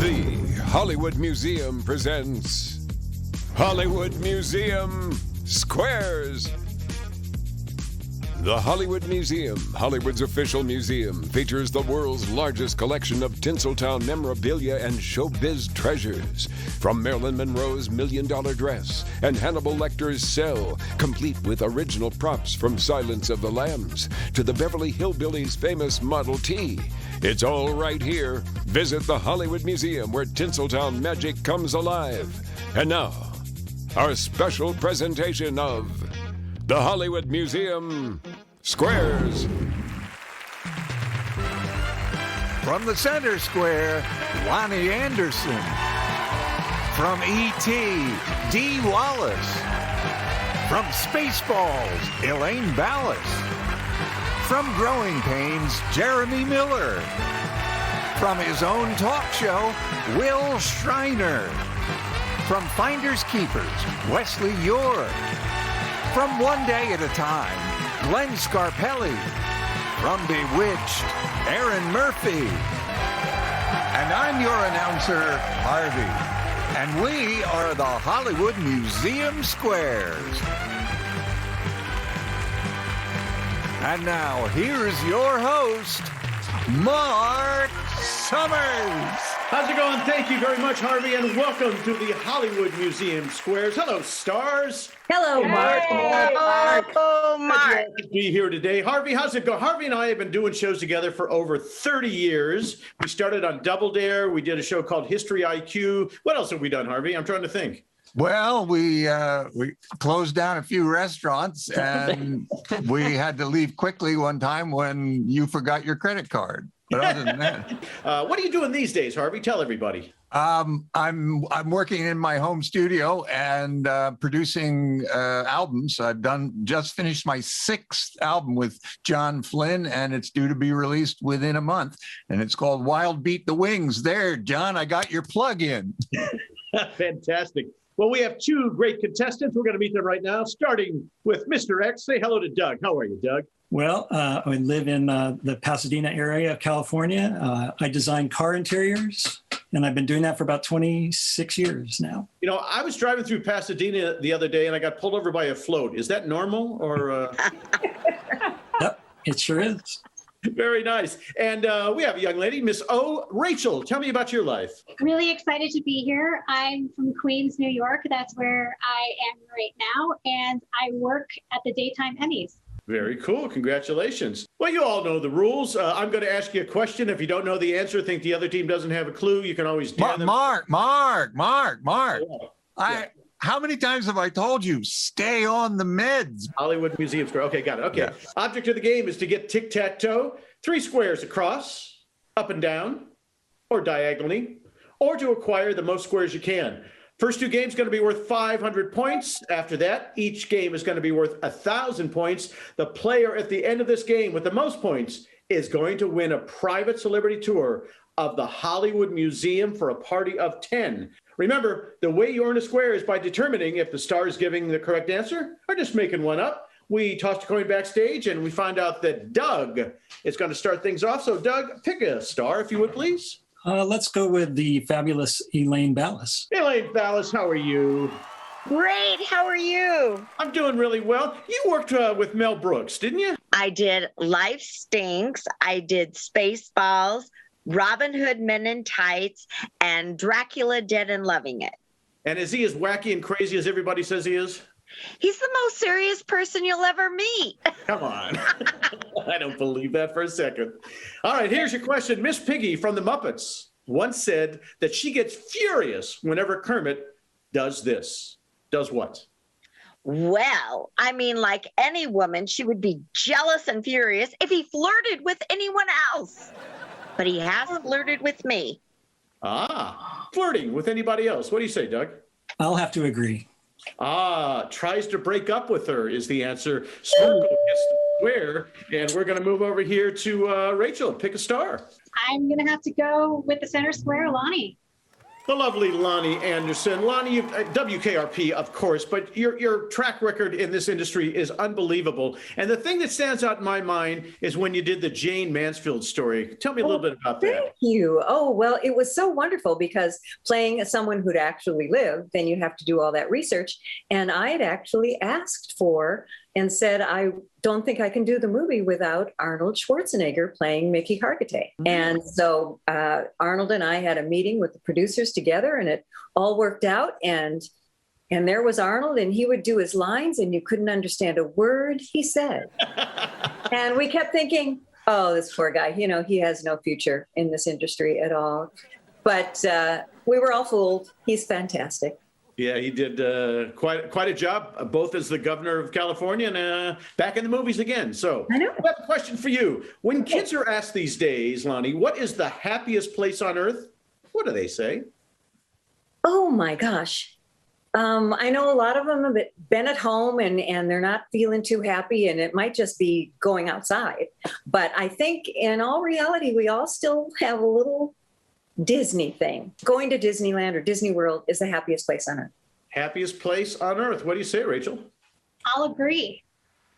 The Hollywood Museum presents Hollywood Museum Squares. The Hollywood Museum, Hollywood's official museum, features the world's largest collection of Tinseltown memorabilia and showbiz treasures. From Marilyn Monroe's $1 Million Dress and Hannibal Lecter's cell, complete with original props from Silence of the Lambs, to the Beverly Hillbillies' famous Model T. It's all right here. Visit the Hollywood Museum where Tinseltown magic comes alive. And now, our special presentation of the Hollywood Museum Squares. From the center square, Lonnie Anderson. From E.T., Dee Wallace. From Spaceballs, Elaine Ballace. From Growing Pains, Jeremy Miller. From his own talk show, Will Schreiner. From Finders Keepers, Wesley Eure. From One Day at a Time, Glenn Scarpelli. From Bewitched, Erin Murphy. And I'm your announcer, Harvey. And we are the Hollywood Museum Squares. And now, here's your host, Marc Summers. How's it going? Thank you very much, Harvey, and welcome to the Hollywood Museum Squares. Hello, stars. Hello, Marc. Hey, Marc. Oh, Marc. Good to be here today. Harvey, how's it going? Harvey and I have been doing shows together for over 30 years. We started on Blvd. We did a show called History IQ. What else have we done, Harvey? I'm trying to think. Well, we closed down a few restaurants, and we had to leave quickly one time when you forgot your credit card. But other than that, what are you doing these days, Harvey? Tell everybody. I'm working in my home studio and producing albums. I've just finished my 6th album with John Flynn, and it's due to be released within a month. And it's called Wild Beat the Wings. There, John, I got your plug in. Fantastic. Well, we have 2 great contestants. We're going to meet them right now, starting with Mr. X. Say hello to Doug. How are you, Doug? Well, I live in the Pasadena area of California. I design car interiors, and I've been doing that for about 26 years now. You know, I was driving through Pasadena the other day, and I got pulled over by a float. Is that normal, or? Yep, it sure is. Very nice. And we have a young lady, Miss O. Rachel. Tell me about your life. Really excited to be here. I'm from Queens, New York. That's where I am right now. And I work at the Daytime Emmys. Very cool. Congratulations. Well, you all know the rules. I'm going to ask you a question. If you don't know the answer, think the other team doesn't have a clue, you can always dare them. Marc. Yeah. How many times have I told you, stay on the meds? Hollywood Museum Square. Okay, got it. Okay. Yeah. Object of the game is to get tic-tac-toe, 3 squares across, up and down, or diagonally, or to acquire the most squares you can. First 2 games going to be worth 500 points. After that, each game is going to be worth 1,000 points. The player at the end of this game with the most points is going to win a private celebrity tour of the Hollywood Museum for a party of 10. Remember, the way you earn a square is by determining if the star is giving the correct answer or just making one up. We tossed a coin backstage and we find out that Doug is going to start things off. So Doug, pick a star if you would, please. Let's go with the fabulous Elaine Ballace. Elaine Ballace, how are you? Great. How are you? I'm doing really well. You worked with Mel Brooks, didn't you? I did Life Stinks. I did Spaceballs, Robin Hood Men in Tights, and Dracula Dead and Loving It. And is he as wacky and crazy as everybody says he is? He's the most serious person you'll ever meet. Come on. I don't believe that for a second. All right, here's your question. Miss Piggy from the Muppets once said that she gets furious whenever Kermit does this. Does what? Well, I mean, like any woman, she would be jealous and furious if he flirted with anyone else. But he has flirted with me. Flirting with anybody else. What do you say, Doug? I'll have to agree. Tries to break up with her is the answer. Circle gets the square, and we're going to move over here to Rachel. Pick a star. I'm going to have to go with the center square, Loni. The lovely Loni Anderson. Loni, you've, WKRP, of course, but your track record in this industry is unbelievable. And the thing that stands out in my mind is when you did the Jane Mansfield story. Tell me a little bit about that. Thank you. Oh, well, it was so wonderful because playing someone who'd actually lived, then you have to do all that research. And I had actually asked for and said, I don't think I can do the movie without Arnold Schwarzenegger playing Mickey Hargitay. And so Arnold and I had a meeting with the producers together, and it all worked out. And there was Arnold, and he would do his lines, and you couldn't understand a word he said. And we kept thinking, oh, this poor guy, you know, he has no future in this industry at all. But we were all fooled. He's fantastic. Yeah, he did quite a job, both as the governor of California and back in the movies again. So I know. I have a question for you. When kids are asked these days, Loni, what is the happiest place on earth? What do they say? Oh, my gosh. I know a lot of them have been at home and they're not feeling too happy, and it might just be going outside. But I think in all reality, we all still have a little Disney thing. Going to Disneyland or Disney World is the happiest place on earth. Happiest place on earth. What do you say, Rachel? I'll agree.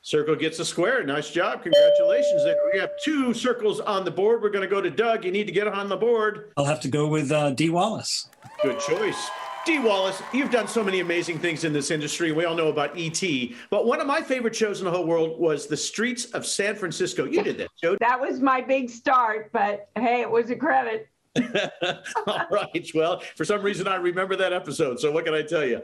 Circle gets a square. Nice job. Congratulations. We have 2 circles on the board. We're going to go to Doug. You need to get on the board. I'll have to go with D. Wallace. Good choice. D. Wallace, you've done so many amazing things in this industry. We all know about E.T., but one of my favorite shows in the whole world was The Streets of San Francisco. You did that show. That was my big start, but hey, it was a credit. All right. Well, for some reason, I remember that episode. So what can I tell you?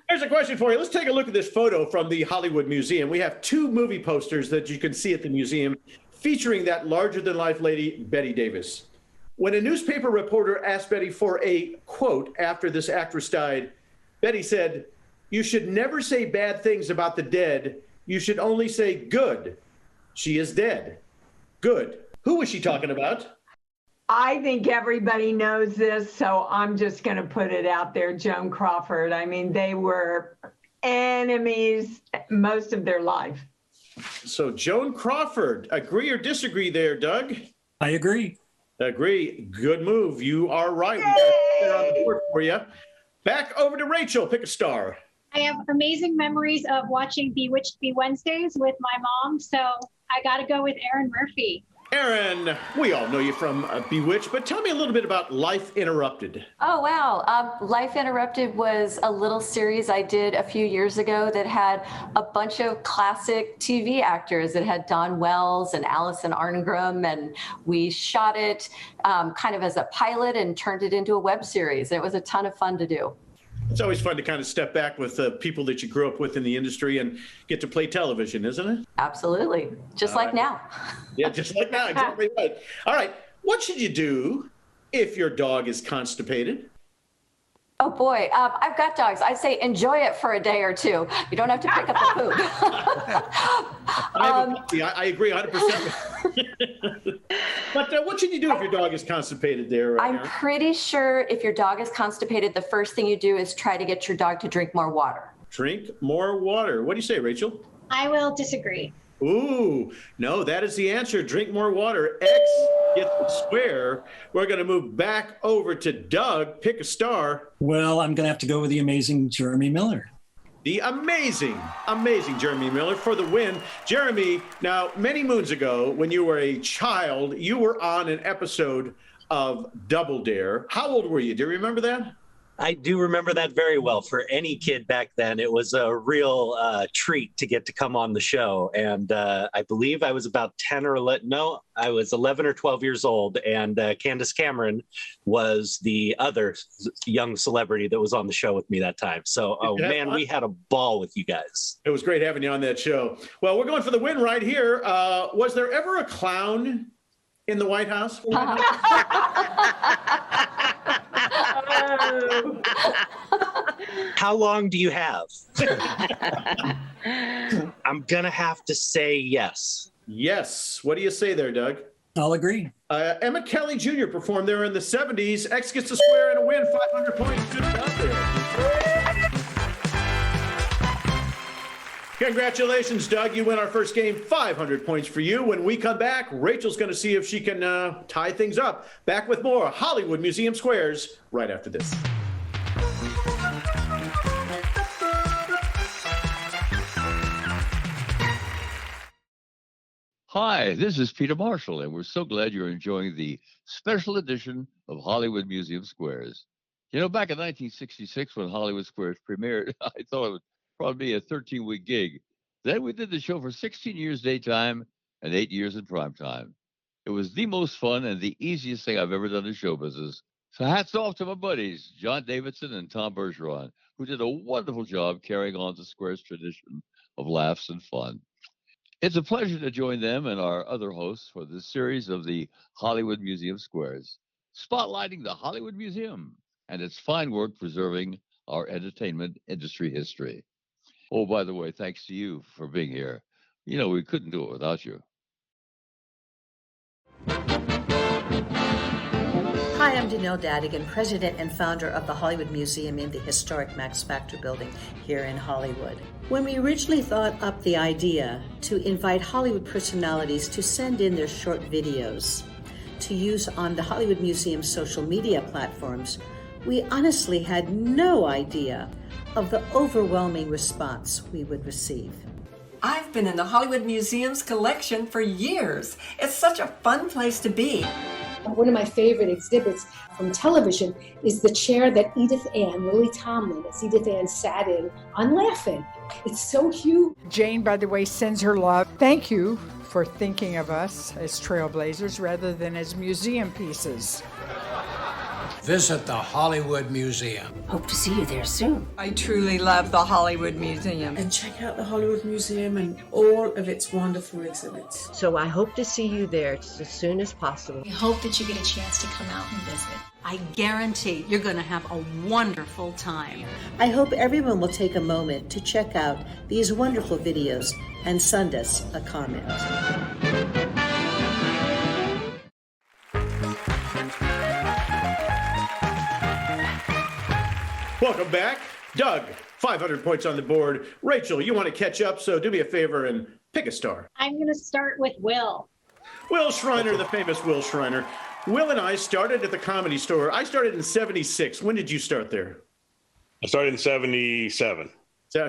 Here's a question for you. Let's take a look at this photo from the Hollywood Museum. We have 2 movie posters that you can see at the museum featuring that larger-than-life lady, Bette Davis. When a newspaper reporter asked Bette for a quote after this actress died, Bette said, "You should never say bad things about the dead. You should only say good. She is dead." Good. Who was she talking about? I think everybody knows this, so I'm just going to put it out there. Joan Crawford. I mean, they were enemies most of their life. So Joan Crawford. Agree or disagree there, Doug? I agree. Agree. Good move. You are right. We got it on the board for you. Back over to Rachel. Pick a star. I have amazing memories of watching Bewitched Be Wednesdays with my mom, so I got to go with Erin Murphy. Erin, we all know you from Bewitched, but tell me a little bit about Life Interrupted. Oh, wow. Life Interrupted was a little series I did a few years ago that had a bunch of classic TV actors. It had Don Wells and Allison Arngrim, and we shot it kind of as a pilot and turned it into a web series. It was a ton of fun to do. It's always fun to kind of step back with people that you grew up with in the industry and get to play television, isn't it? Absolutely. Just like now. Yeah, just like now. Exactly right. All right. What should you do if your dog is constipated? Oh, boy. I've got dogs. I say enjoy it for a day or 2. You don't have to pick up the poop. I agree 100%. But what should you do if your dog is constipated there? I'm Erin? pretty sure if your dog is constipated, the first thing you do is try to get your dog to drink more water. Drink more water. What do you say, Rachel? I will disagree. Ooh, no, that is the answer. Drink more water. X gets the square. We're going to move back over to Doug. Pick a star. Well, I'm going to have to go with the amazing Jeremy Miller. The amazing Jeremy Miller for the win. Jeremy, now, many moons ago, when you were a child, you were on an episode of Double Dare. How old were you? Do you remember that? I do remember that very well. For any kid back then, it was a real treat to get to come on the show. And I believe I was about 10 or 11. No, I was 11 or 12 years old. And Candace Cameron was the other young celebrity that was on the show with me that time. So, oh man, we had a ball with you guys. It was great having you on that show. Well, we're going for the win right here. Was there ever a clown in the White House? How long do you have? I'm going to have to say yes. Yes. What do you say there, Doug? I'll agree. Emmett Kelly Jr. performed there in the 70s. X gets a square and a win, 500 points. Good job there. Congratulations, Doug. You win our first game, 500 points for you. When we come back, Rachel's going to see if she can tie things up. Back with more Hollywood Museum Squares right after this. Hi, this is Peter Marshall, and we're so glad you're enjoying the special edition of Hollywood Museum Squares. You know, back in 1966, when Hollywood Squares premiered, I thought it would probably be a 13-week gig. Then we did the show for 16 years daytime and 8 years in primetime. It was the most fun and the easiest thing I've ever done in show business. So hats off to my buddies, John Davidson and Tom Bergeron, who did a wonderful job carrying on the Squares tradition of laughs and fun. It's a pleasure to join them and our other hosts for this series of the Hollywood Museum Squares, spotlighting the Hollywood Museum and its fine work preserving our entertainment industry history. Oh, by the way, thanks to you for being here. You know, we couldn't do it without you. Hi, I'm Danelle Dadigan, president and founder of the Hollywood Museum in the historic Max Factor building here in Hollywood. When we originally thought up the idea to invite Hollywood personalities to send in their short videos to use on the Hollywood Museum social media platforms, we honestly had no idea of the overwhelming response we would receive. I've been in the Hollywood Museum's collection for years. It's such a fun place to be. One of my favorite exhibits from television is the chair that Edith Ann, Lily Tomlin, as Edith Ann sat in on Laughing. It's so huge. Jane, by the way, sends her love. Thank you for thinking of us as trailblazers rather than as museum pieces. Visit the Hollywood Museum. Hope to see you there soon. I truly love the Hollywood Museum. And check out the Hollywood Museum and all of its wonderful exhibits. So I hope to see you there as soon as possible. We hope that you get a chance to come out and visit. I guarantee you're going to have a wonderful time. I hope everyone will take a moment to check out these wonderful videos and send us a comment. Welcome back. Doug, 500 points on the board. Rachel, you want to catch up, so do me a favor and pick a star. I'm going to start with Will. Will Shriner, the famous Will Shriner. Will and I started at the Comedy Store. I started in 76. When did you start there? I started in 77. So I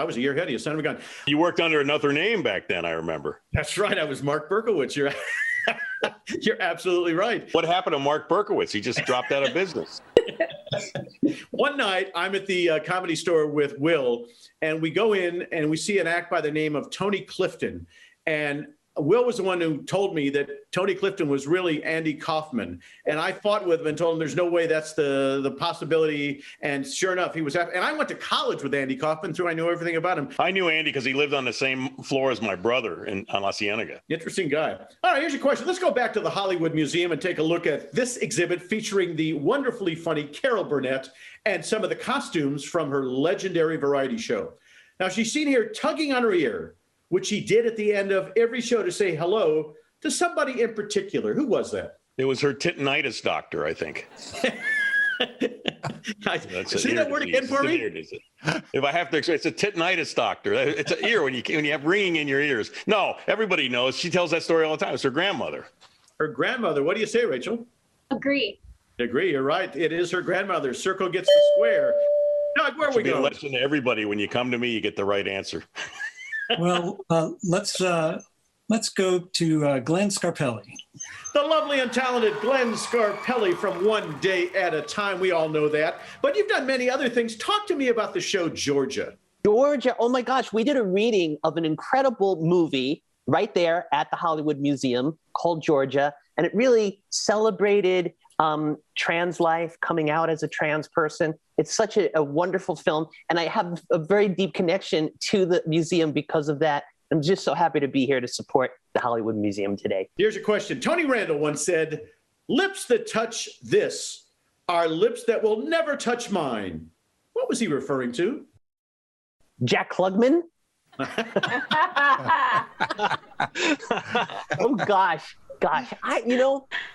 was a year ahead of you, son of a gun. You worked under another name back then, I remember. That's right. I was Marc Berkowitz. You're absolutely right. What happened to Marc Berkowitz? He just dropped out of business. One night, I'm at the Comedy Store with Will, and we go in and we see an act by the name of Tony Clifton. And Will was the one who told me that Tony Clifton was really Andy Kaufman. And I fought with him and told him there's no way that's the possibility. And sure enough, he was and I went to college with Andy Kaufman, so I knew everything about him. I knew Andy because he lived on the same floor as my brother on La Cienega. Interesting guy. All right, here's your question. Let's go back to the Hollywood Museum and take a look at this exhibit featuring the wonderfully funny Carol Burnett and some of the costumes from her legendary variety show. Now, she's seen here tugging on her ear, which she did at the end of every show to say hello to somebody in particular. Who was that? It was her titanitis doctor, I think. Say that word again for me? If I have to explain, it's a titanitis doctor. It's an ear when you have ringing in your ears. No, everybody knows. She tells that story all the time. It's her grandmother. Her grandmother. What do you say, Rachel? Agree. Agree. You're right. It is her grandmother. Circle gets the square. Doug, where are we going? Be a lesson to everybody. When you come to me, you get the right answer. Well, let's go to Glenn Scarpelli. The lovely and talented Glenn Scarpelli from One Day at a Time. We all know that. But you've done many other things. Talk to me about the show Georgia. Georgia. Oh, my gosh. We did a reading of an incredible movie right there at the Hollywood Museum called Georgia. And it really celebrated trans life, coming out as a trans person. It's such a wonderful film. And I have a very deep connection to the museum because of that. I'm just so happy to be here to support the Hollywood Museum today. Here's your question. Tony Randall once said, "Lips that touch this are lips that will never touch mine." What was he referring to? Jack Klugman? Oh, gosh. I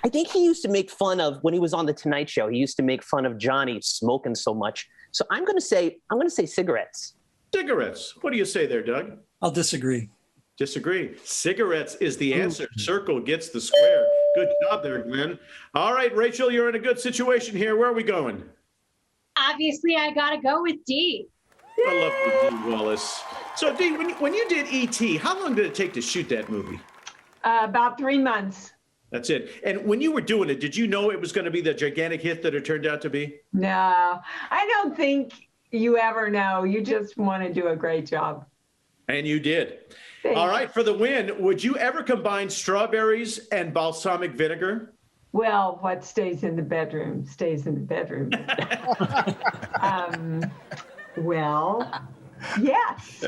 think he used to make fun of, when he was on the Tonight Show, he used to make fun of Johnny smoking so much. So I'm going to say cigarettes. Cigarettes. What do you say there, Doug? I'll disagree. Disagree. Cigarettes is the answer. Circle gets the square. Good job there, Glenn. All right, Rachel, you're in a good situation here. Where are we going? Obviously, I got to go with D. I love D. Wallace. So, D, when you did E.T., how long did it take to shoot that movie? About 3 months. That's it. And when you were doing it, did you know it was going to be the gigantic hit that it turned out to be? No, I don't think you ever know. You just want to do a great job. And you did. Thank All you. right, for the win, would you ever combine strawberries and balsamic vinegar? Well, what stays in the bedroom stays in the bedroom. Well, yes.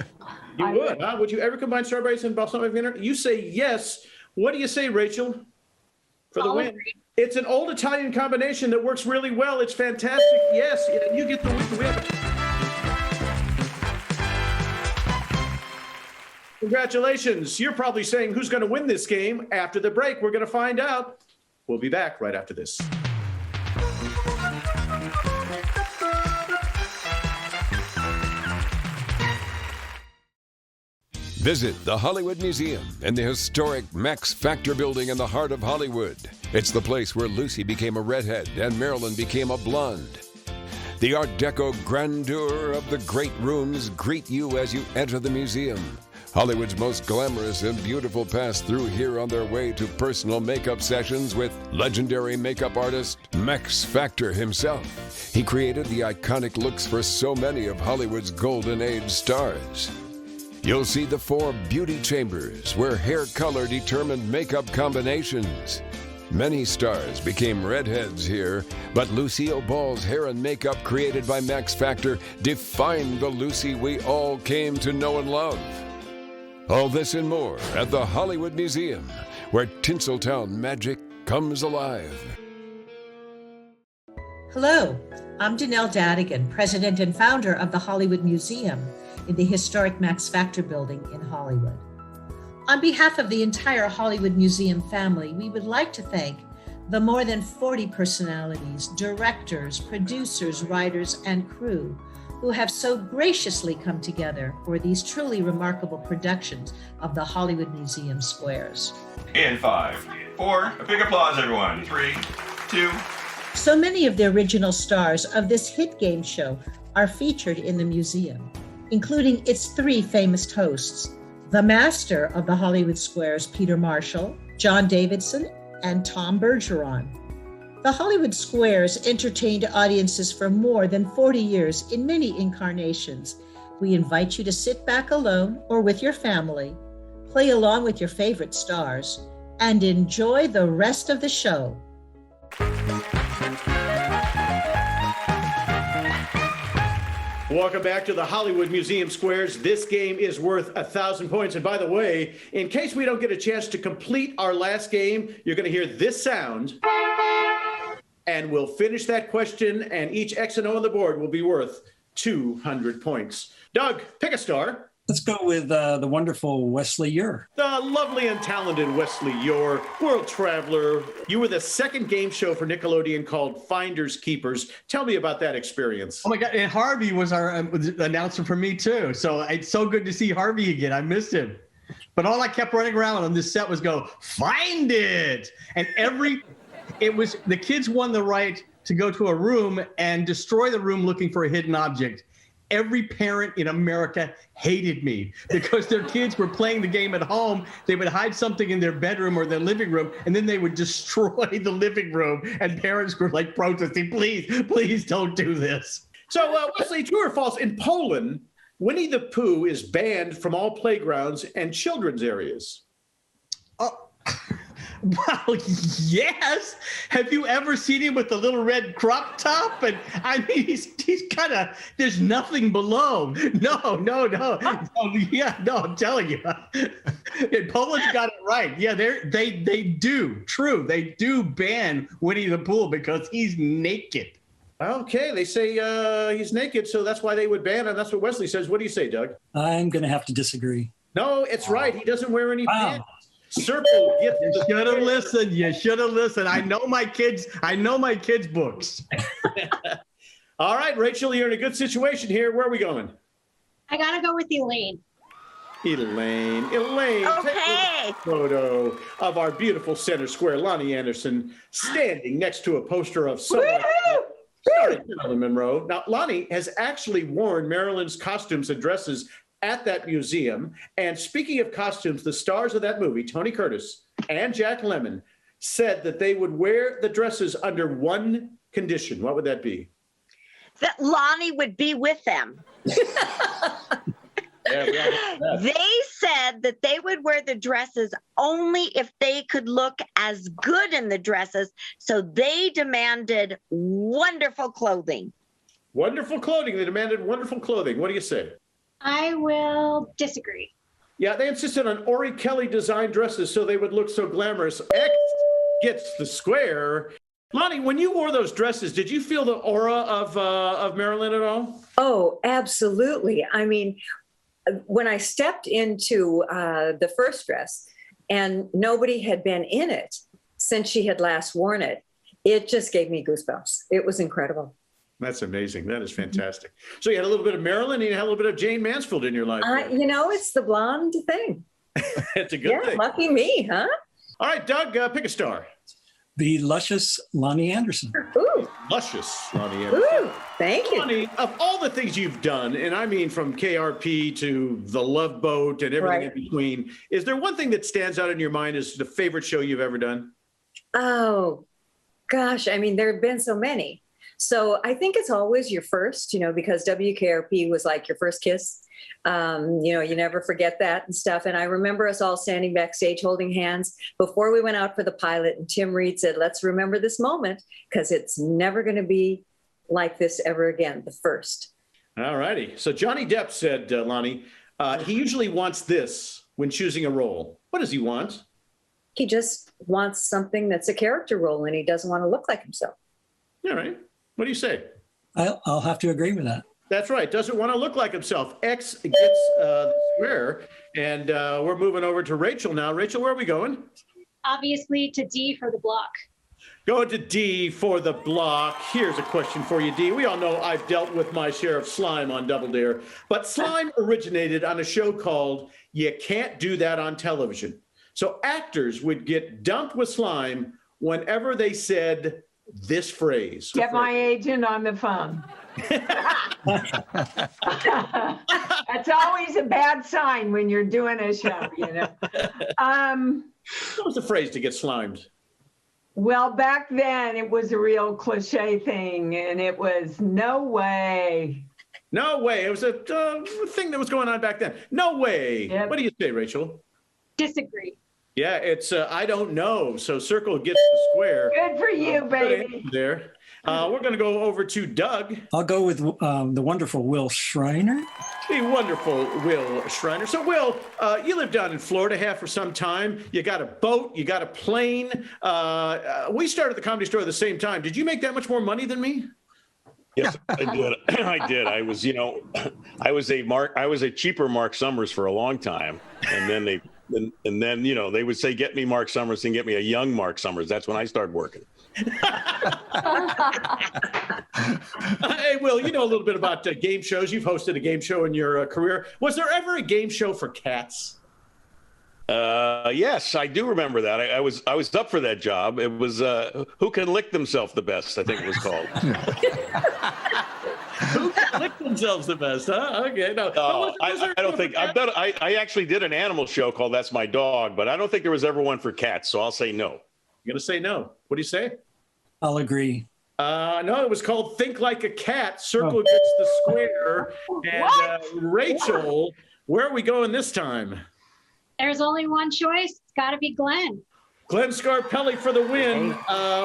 You would, huh? Would you ever combine strawberries and balsamic vinegar? You say yes. What do you say, Rachel, for the win? It's an old Italian combination that works really well. It's fantastic. Yes, and you get the win. Congratulations. You're probably saying who's going to win this game. After the break, we're going to find out. We'll be back right after this. Visit the Hollywood Museum in the historic Max Factor building in the heart of Hollywood. It's the place where Lucy became a redhead and Marilyn became a blonde. The Art Deco grandeur of the great rooms greet you as you enter the museum. Hollywood's most glamorous and beautiful pass through here on their way to personal makeup sessions with legendary makeup artist Max Factor himself. He created the iconic looks for so many of Hollywood's golden age stars. You'll see the 4 beauty chambers where hair color determined makeup combinations. Many stars became redheads here, but Lucille Ball's hair and makeup created by Max Factor defined the Lucy we all came to know and love. All this and more at the Hollywood Museum, where Tinseltown magic comes alive. Hello, I'm Danelle Dadigan, president and founder of the Hollywood Museum in the historic Max Factor building in Hollywood. On behalf of the entire Hollywood Museum family, we would like to thank the more than 40 personalities, directors, producers, writers, and crew who have so graciously come together for these truly remarkable productions of the Hollywood Museum Squares. In 5, 4, a big applause, everyone. 3, 2. So many of the original stars of this hit game show are featured in the museum, including its 3 famous hosts, the master of the Hollywood Squares, Peter Marshall, John Davidson, and Tom Bergeron. The Hollywood Squares entertained audiences for more than 40 years in many incarnations. We invite you to sit back alone or with your family, play along with your favorite stars, and enjoy the rest of the show. Welcome back to the Hollywood Museum Squares. This game is worth 1,000 points. And by the way, in case we don't get a chance to complete our last game, you're going to hear this sound. And we'll finish that question, and each X and O on the board will be worth 200 points. Doug, pick a star. Let's go with the wonderful Wesley Eure. The lovely and talented Wesley Eure, world traveler. You were the second game show for Nickelodeon called Finders Keepers. Tell me about that experience. Oh my God, and Harvey was our announcer for me too. So it's so good to see Harvey again. I missed him. But all I kept running around on this set was go, find it. And the kids won the right to go to a room and destroy the room looking for a hidden object. Every parent in America hated me because their kids were playing the game at home. They would hide something in their bedroom or their living room, and then they would destroy the living room. And parents were like protesting, please don't do this. So Wesley, true or false, in Poland, Winnie the Pooh is banned from all playgrounds and children's areas. Well, yes. Have you ever seen him with the little red crop top? And I mean, he's kind of, there's nothing below. No. I'm telling you. And Poland's got it right. Yeah, they do ban Winnie the Pooh because he's naked. Okay, they say he's naked, so that's why they would ban him. That's what Wesley says. What do you say, Doug? I'm going to have to disagree. No, it's right. He doesn't wear any pants. Serpil, you should have listened. You should have listened. I know my kids' books. All right, Rachel, you're in a good situation here. Where are we going? I got to go with Elaine. Elaine, Okay. Take a photo of our beautiful center square, Loni Anderson, standing next to a poster of someone starring Marilyn Monroe. Now, Loni has actually worn Marilyn's costumes and dresses at that museum. And speaking of costumes, the stars of that movie, Tony Curtis and Jack Lemmon said that they would wear the dresses under one condition. What would that be? That Loni would be with them. They said that they would wear the dresses only if they could look as good in the dresses. So they demanded wonderful clothing. Wonderful clothing. They demanded wonderful clothing. What do you say? I will disagree. Yeah, they insisted on Ori Kelly designed dresses so they would look so glamorous. X gets the square. Loni, when you wore those dresses, did you feel the aura of Marilyn at all? Oh, absolutely. I mean, when I stepped into the first dress and nobody had been in it since she had last worn it, it just gave me goosebumps. It was incredible. That's amazing. That is fantastic. So you had a little bit of Marilyn and you had a little bit of Jane Mansfield in your life. It's the blonde thing. It's a good thing. Lucky me, huh? All right, Doug, pick a star. The luscious Loni Anderson. Ooh. Luscious Loni Anderson. Ooh, thank you. Loni, of all the things you've done, and I mean from KRP to The Love Boat and everything in between, is there one thing that stands out in your mind as the favorite show you've ever done? Oh, gosh. I mean, there have been so many. So I think it's always your first, because WKRP was like your first kiss. You never forget that and stuff. And I remember us all standing backstage holding hands before we went out for the pilot. And Tim Reed said, let's remember this moment because it's never going to be like this ever again, the first. All righty. So Johnny Depp said, Loni, he usually wants this when choosing a role. What does he want? He just wants something that's a character role and he doesn't want to look like himself. All right. What do you say? I'll have to agree with that. That's right. Doesn't want to look like himself. X gets the square. And we're moving over to Rachel now. Rachel, where are we going? Obviously to D for the block. Going to D for the block. Here's a question for you, D. We all know I've dealt with my share of slime on Double Dare, but slime originated on a show called You Can't Do That on Television. So actors would get dumped with slime whenever they said this phrase. Get my agent on the phone. That's always a bad sign when you're doing a show, What was the phrase to get slimed? Well, back then it was a real cliche thing, and it was no way. No way. It was a thing that was going on back then. No way. Yep. What do you say, Rachel? Disagree. Yeah, it's I don't know. So circle gets the square. Good for you, baby. There. We're going to go over to Doug. I'll go with the wonderful Will Shriner. The wonderful Will Shriner. So, Will, you lived down in Florida for some time. You got a boat. You got a plane. We started the Comedy Store at the same time. Did you make that much more money than me? Yes, I did. I did. I was, I was a cheaper Mark Summers for a long time, and then they would say, "Get me Mark Summers and get me a young Mark Summers." That's when I started working. Hey, Will, you know a little bit about game shows. You've hosted a game show in your career. Was there ever a game show for cats? Yes, I do remember that. I was up for that job. It was Who Can Lick Themselves the Best, I think it was called. Who can lick themselves the best, huh? Okay, no. I don't think I've done. I actually did an animal show called That's My Dog, but I don't think there was ever one for cats. So I'll say no. You're gonna say no. What do you say? I'll agree. No, it was called Think Like a Cat. Circle gets the square. And Rachel, where are we going this time? There's only one choice. It's got to be Glenn. Glenn Scarpelli for the win.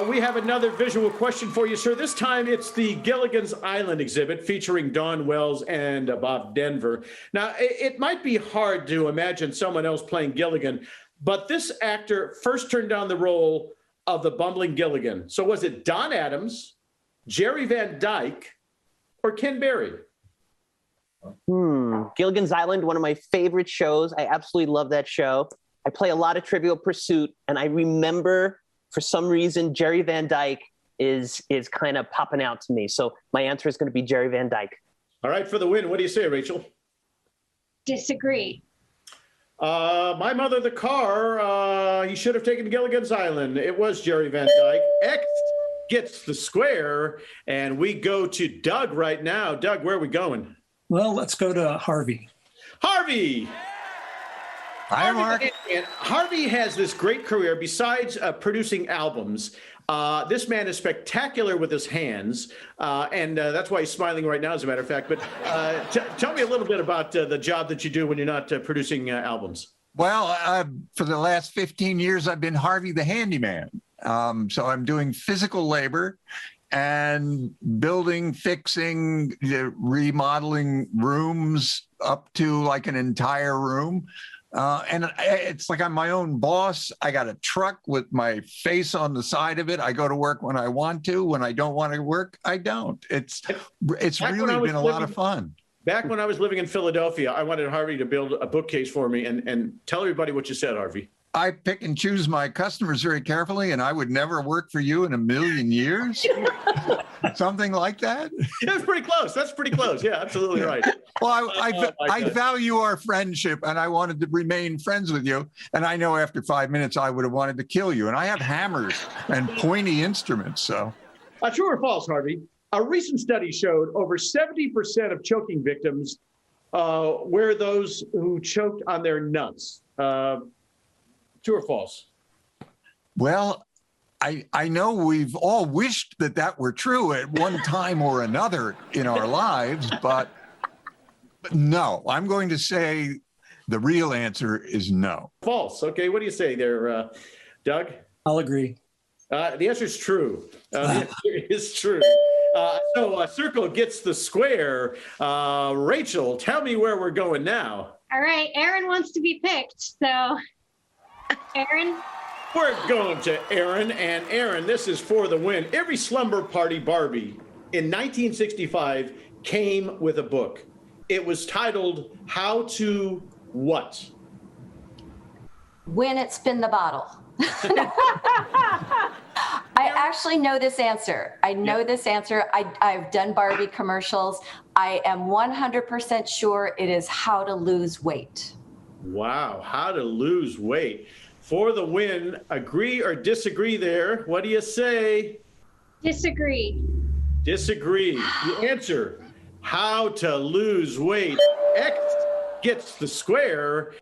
We have another visual question for you, sir. This time it's the Gilligan's Island exhibit featuring Dawn Wells and Bob Denver. Now, it might be hard to imagine someone else playing Gilligan, but this actor first turned down the role of the bumbling Gilligan. So was it Don Adams, Jerry Van Dyke, or Ken Berry? Gilligan's Island, one of my favorite shows. I absolutely love that show. I play a lot of Trivial Pursuit, and I remember, for some reason, Jerry Van Dyke is kind of popping out to me. So my answer is going to be Jerry Van Dyke. All right, for the win. What do you say, Rachel? Disagree. My mother, the car, he should have taken Gilligan's Island. It was Jerry Van Dyke. X gets the square, and we go to Doug right now. Doug, where are we going? Well, let's go to Harvey. Harvey! Hi, Mark. And Harvey has this great career. Besides producing albums, this man is spectacular with his hands, and that's why he's smiling right now, as a matter of fact. But tell me a little bit about the job that you do when you're not producing albums. Well, for the last 15 years, I've been Harvey the handyman. So I'm doing physical labor and building, fixing, remodeling rooms up to like an entire room. And it's like I'm my own boss. I got a truck with my face on the side of it. I go to work when I want to. When I don't want to work, I don't. It's really been a lot of fun. Back when I was living in Philadelphia, I wanted Harvey to build a bookcase for me. And tell everybody what you said, Harvey. I pick and choose my customers very carefully, and I would never work for you in a million years. Something like that. That's pretty close. That's pretty close. Yeah, absolutely right. Well, I value our friendship, and I wanted to remain friends with you. And I know after 5 minutes, I would have wanted to kill you. And I have hammers and pointy instruments. So, true or false, Harvey? A recent study showed over 70% of choking victims were those who choked on their nuts. True or false? Well, I know we've all wished that were true at one time or another in our lives, but no, I'm going to say the real answer is no. False. Okay, what do you say there, Doug? I'll agree. The answer is true. The answer is true. So Circle gets the square. Rachel, tell me where we're going now. All right, Erin wants to be picked, so Erin. We're going to Erin, and Erin, this is for the win. Every slumber party Barbie in 1965 came with a book. It was titled How to What? When it spin the bottle. I actually know this answer. I know this answer. I've done Barbie commercials. I am 100% sure it is How to Lose Weight. Wow, How to Lose Weight. For the win, agree or disagree there? What do you say? Disagree. Disagree. The answer, How to Lose Weight. X gets the square.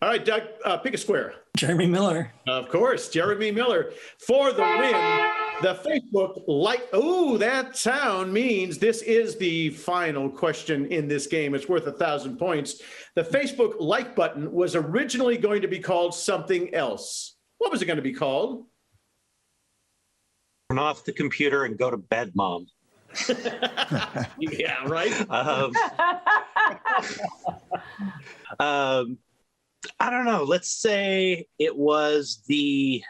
All right, Doug, pick a square. Jeremy Miller. Of course, Jeremy Miller. For the win, the Facebook like. Oh, that sound means this is the final question in this game. It's worth 1,000 points. The Facebook like button was originally going to be called something else. What was it going to be called? Turn off the computer and go to bed, Mom. Yeah, right. I don't know. Let's say it was the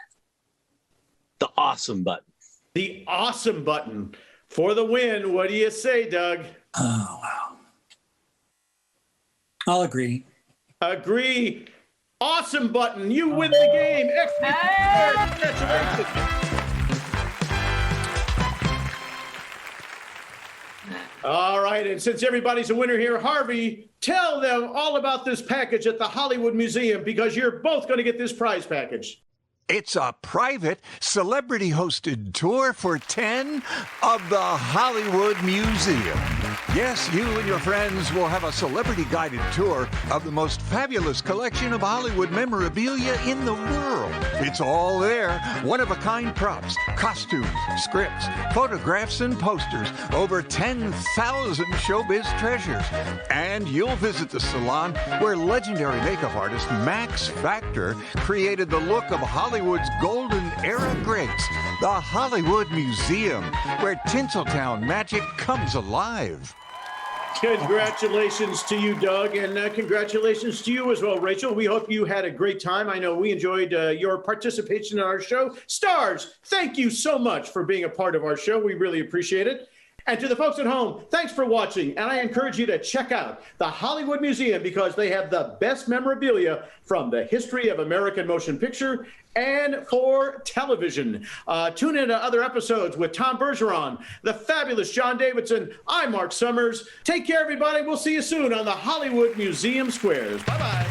awesome button. The awesome button. For the win, what do you say, Doug? Oh, wow. I'll agree. Agree. Awesome button. You win the game. Excellent. Congratulations. All right, and since everybody's a winner here, Harvey, tell them all about this package at the Hollywood Museum, because you're both going to get this prize package. It's a private, celebrity-hosted tour for 10 of the Hollywood Museum. Yes, you and your friends will have a celebrity-guided tour of the most fabulous collection of Hollywood memorabilia in the world. It's all there. One-of-a-kind props, costumes, scripts, photographs, and posters. Over 10,000 showbiz treasures. And you'll visit the salon where legendary makeup artist Max Factor created the look of Hollywood's golden era greats. The Hollywood Museum, where Tinseltown magic comes alive. Congratulations to you, Doug, and congratulations to you as well, Rachel. We hope you had a great time. I know we enjoyed your participation in our show. Stars, thank you so much for being a part of our show. We really appreciate it. And to the folks at home, thanks for watching. And I encourage you to check out the Hollywood Museum, because they have the best memorabilia from the history of American motion picture and for television. Tune in to other episodes with Tom Bergeron, the fabulous John Davidson. I'm Marc Summers. Take care, everybody. We'll see you soon on the Hollywood Museum Squares. Bye-bye.